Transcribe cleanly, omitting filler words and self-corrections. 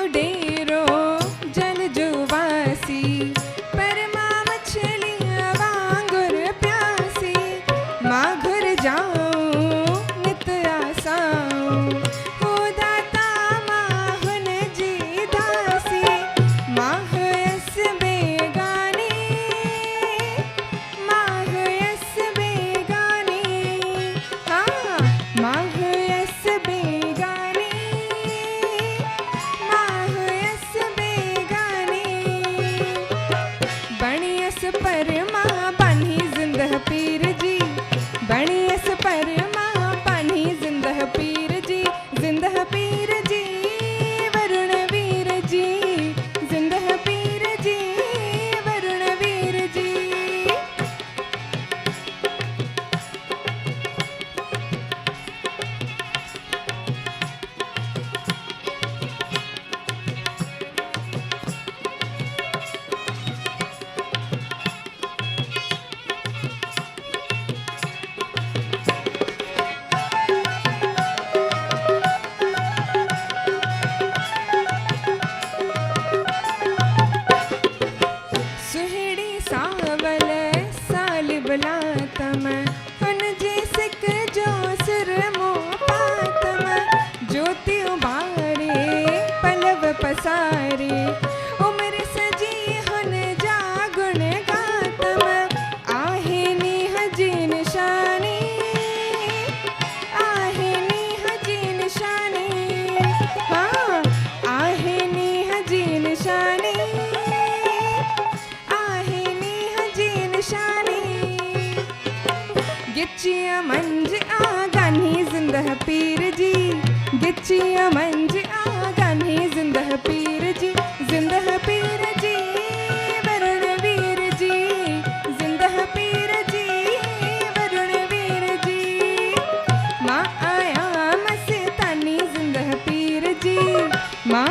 उडेरो जल जुवासी परमा मछली वांगुर प्यासी माँ घुर जाऊं नित आसाऊं हो दाता माँ हुन जी दासी माँ हुयस बेगानी माँ हुयस बेगानी हाँ माँ हुयस बेगानी माँ हुयस बेगानी बणियस परमा पानी जिंदह पीर जी बणियस परमा पानी जिंदह पीर जी जिंदह पीर जी वरुण वीर जी जिंदह पीर जी वरुण वीर जी सुहिणी सावल सालिबला तम हुन जे सिक जो सिर मोह पातम ज्योति उबारे पलव पसारे उम्र सजी हुन जा गुण गातम आहे नीह जी निशानी आहे नीह जी निशानी हाँ आहे नीह जी निशानी आहे नीह जी निशानी गिचिया मंज आगानी जिंदह पीर जी गिचिया मंज आगानी जिंदह पीर जी जिंदह पीर जी वरुण वीर जी जिंदह पीर जी वरुण वीर जी माँ आया मस्तानी जिंदह पीर जी माँ